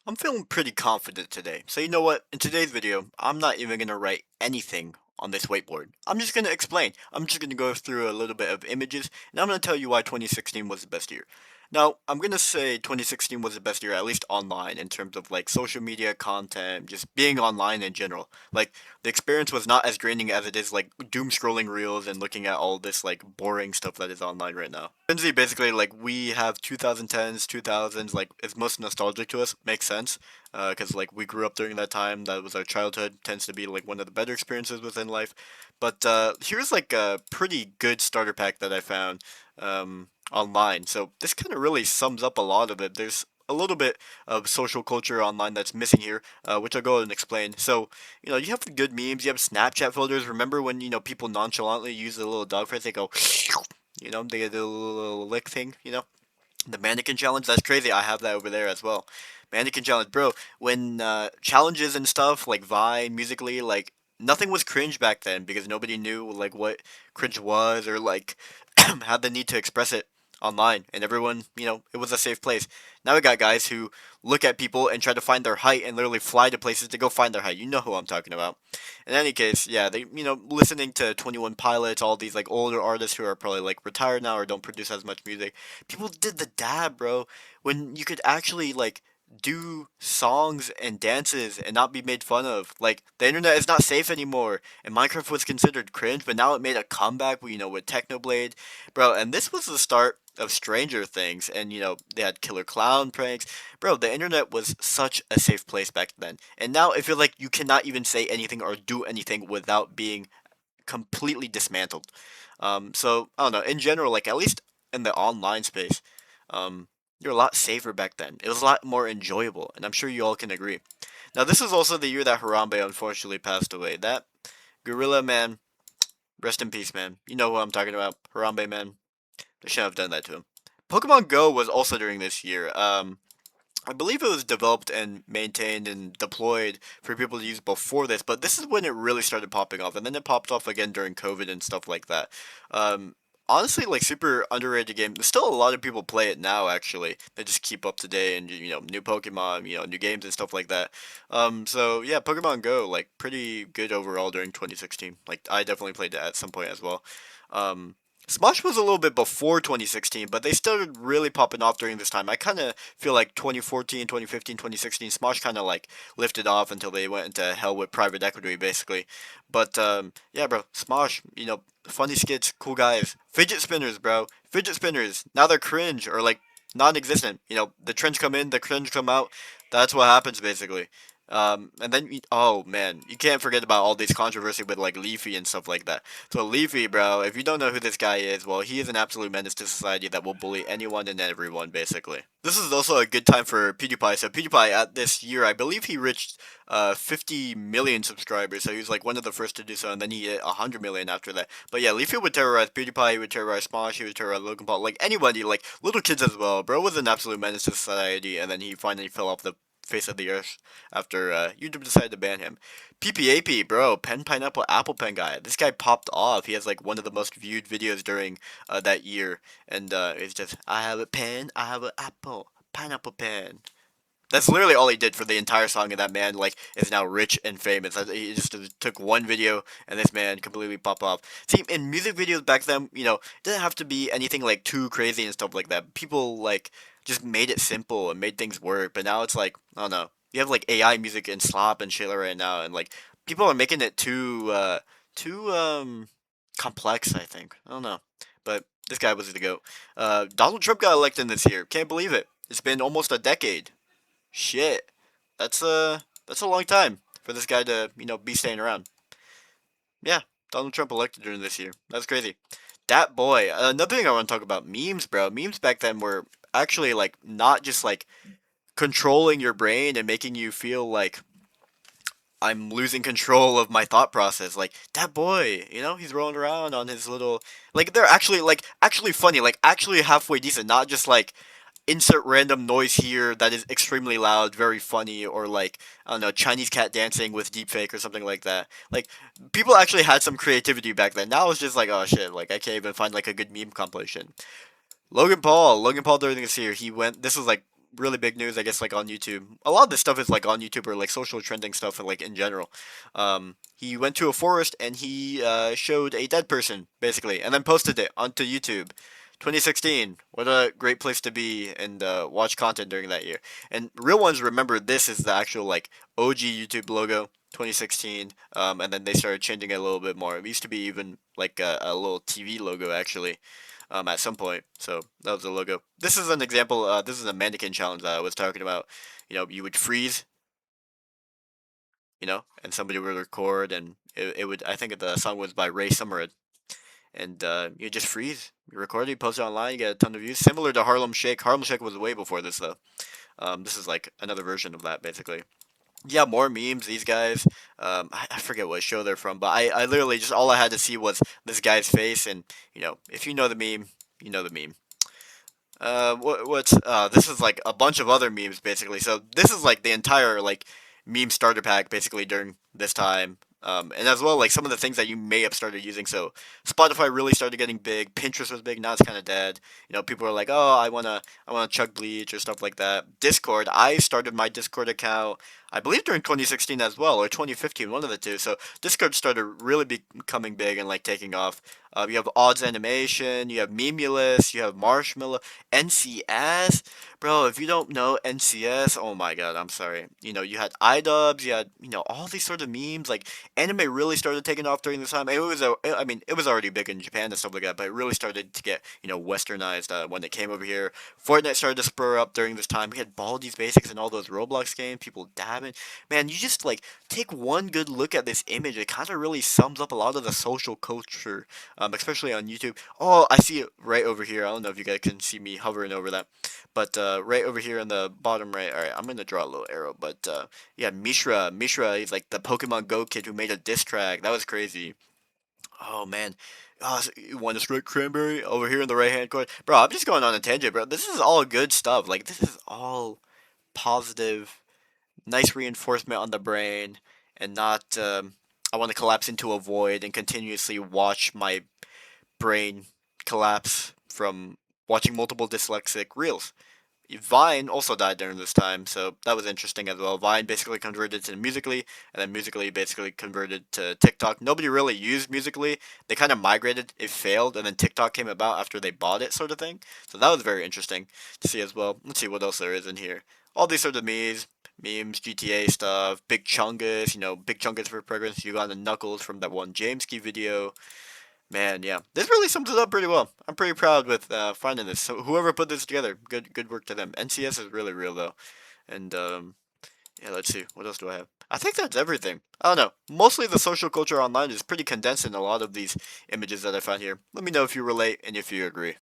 I'm feeling pretty confident today. So you know what? In today's video, I'm not even going to write anything on this whiteboard. I'm just going to explain. I'm just going to go through a little bit of images, and I'm going to tell you why 2016 was the best year. Now, I'm going to say 2016 was the best year, at least online, in terms of like social media content, just being online in general. Like, the experience was not as draining as it is like doom scrolling reels and looking at all this like boring stuff that is online right now. Basically, like we have 2010s, 2000s, like it's most nostalgic to us. Makes sense, because like we grew up during that time. That was our childhood. Tends to be like one of the better experiences within life. But here's like a pretty good starter pack that I found online. So this kind of really sums up a lot of it. There's a little bit of social culture online that's missing here, which I'll go and explain. So, you have the good memes, you have Snapchat filters. Remember when, people nonchalantly use the little dog face, they go, they get the little lick thing, The mannequin challenge, that's crazy. I have that over there as well. Mannequin challenge, bro. When challenges and stuff like Vine, Musically, like nothing was cringe back then because nobody knew like what cringe was or like had the need to express it online, and everyone, it was a safe place. Now we got guys who look at people and try to find their height and literally fly to places to go find their height. You know who I'm talking about. In any case, yeah, they, listening to 21 Pilots, all these like older artists who are probably like retired now or don't produce as much music. People did the dab, bro, when you could actually like do songs and dances and not be made fun of. Like the internet is not safe anymore, and Minecraft was considered cringe, but now it made a comeback. With Technoblade, bro. And this was the start of Stranger Things, and they had killer clown pranks, bro. The internet was such a safe place back then, and now I feel like you cannot even say anything or do anything without being completely dismantled. So I don't know. In general, like at least in the online space, um, you're a lot safer back then. It was a lot more enjoyable, and I'm sure you all can agree. Now, this is also the year that Harambe unfortunately passed away. That gorilla man, rest in peace, man. You know who I'm talking about, Harambe man. They shouldn't have done that to him. Pokemon Go was also during this year. I believe it was developed and maintained and deployed for people to use before this, but this is when it really started popping off, and then it popped off again during COVID and stuff like that. Um, Honestly, like super underrated game. Still, a lot of people play it now. Actually, they just keep up to date and new Pokemon, new games and stuff like that. So yeah, Pokemon Go like pretty good overall during 2016. Like I definitely played it at some point as well. Um, Smosh was a little bit before 2016, but they started really popping off during this time. I kind of feel like 2014, 2015, 2016, Smosh kind of like lifted off until they went into hell with private equity, basically. But yeah, bro, Smosh, funny skits, cool guys. Fidget spinners, bro. Fidget spinners. Now they're cringe or like non-existent. The trends come in, the cringe come out. That's what happens basically. And then oh man, you can't forget about all these controversy with like Leafy and stuff like that. So Leafy, bro, if you don't know who this guy is, well, he is an absolute menace to society that will bully anyone and everyone, basically. This is also a good time for PewDiePie. So PewDiePie at this year, I believe he reached 50 million subscribers. So he was like one of the first to do so, and then he hit 100 million after that. But yeah, Leafy would terrorize PewDiePie, he would terrorize Smosh, he would terrorize Logan Paul, like anybody, like little kids as well. Bro was an absolute menace to society, and then he finally fell off the face of the earth after YouTube decided to ban him. PPAP, bro, Pen Pineapple Apple Pen guy. This guy popped off. He has like one of the most viewed videos during that year, and it's just I have a pen, I have an apple, pineapple pen. That's literally all he did for the entire song, and that man like is now rich and famous. He just took one video, and this man completely popped off. See, in music videos back then, it didn't have to be anything like too crazy and stuff like that. People like just made it simple and made things work. But now it's like I don't know. You have like AI music and slop and shit right now, and like people are making it too complex. I think I don't know, but this guy was the goat. Donald Trump got elected this year. Can't believe it. It's been almost a decade. Shit. That's a long time for this guy to, be staying around. Yeah, Donald Trump elected during this year. That's crazy. Dat boy. Another thing I want to talk about, memes, bro. Memes back then were actually like not just like controlling your brain and making you feel like I'm losing control of my thought process. Like that boy, he's rolling around on his little like they're actually funny, like actually halfway decent, not just like insert random noise here that is extremely loud, very funny, or like I don't know, Chinese cat dancing with deepfake or something like that. Like people actually had some creativity back then. Now it's just like oh shit, like I can't even find like a good meme compilation. Logan Paul during this year, he went. This was like really big news, I guess, like on YouTube. A lot of this stuff is like on YouTube or like social trending stuff, like in general. He went to a forest and he showed a dead person basically, and then posted it onto YouTube. 2016. What a great place to be and watch content during that year. And real ones remember this is the actual like OG YouTube logo. 2016, and then they started changing it a little bit more. It used to be even like a little TV logo actually, at some point. So that was the logo. This is an example. This is a mannequin challenge that I was talking about. You would freeze, and somebody would record, and it would. I think the song was by Ray Summerud, and you just freeze. You record it, you post it online, you get a ton of views. Similar to Harlem Shake. Harlem Shake was way before this though. This is like another version of that basically. Yeah, more memes. These guys. I forget what show they're from, but I literally just all I had to see was this guy's face, and if you know the meme, you know the meme. What's this is like a bunch of other memes basically. So this is like the entire like meme starter pack basically during this time. And as well like some of the things that you may have started using. So Spotify really started getting big. Pinterest was big. Now it's kind of dead. People are like, oh, I wanna chug bleach or stuff like that. Discord. I started my Discord account. I believe during 2016 as well, or 2015, one of the two. So Discord started really becoming big and like taking off. You have Odds Animation, you have Memulous, you have Marshmallow. NCS, bro. If you don't know NCS, oh my god, I'm sorry. You had iDubbbz, you had all these sort of memes. Like anime really started taking off during this time. I mean, it was already big in Japan and stuff like that, but it really started to get westernized when it came over here. Fortnite started to spur up during this time. We had Baldi's Basics and all those Roblox games. People dabbing. Man, you just like take one good look at this image. It kind of really sums up a lot of the social culture, especially on YouTube. Oh, I see it right over here. I don't know if you guys can see me hovering over that, but right over here in the bottom right. All right, I'm gonna draw a little arrow, but yeah, Mishra. Mishra is like the Pokemon Go kid who made a diss track. That was crazy. Oh man. Oh, you want to straight cranberry over here in the right hand corner, bro? I'm just going on a tangent, bro. This is all good stuff. Like this is all positive, nice reinforcement on the brain, and not. I want to collapse into a void and continuously watch my brain collapse from watching multiple dyslexic reels. Vine also died during this time, so that was interesting as well. Vine basically converted to Musically, and then Musically basically converted to TikTok. Nobody really used Musically. They kind of migrated. It failed, and then TikTok came about after they bought it, sort of thing. So that was very interesting to see as well. Let's see what else there is in here. All these sort of memes, GTA stuff, Big Chungus, Big Chungus for progress. You got the Knuckles from that one Jameski video. Man, yeah, this really sums it up pretty well. I'm pretty proud with finding this. So whoever put this together, good work to them. NCS is really real though, and yeah, let's see, what else do I have? I think that's everything. I don't know. Mostly the social culture online is pretty condensed in a lot of these images that I found here. Let me know if you relate and if you agree.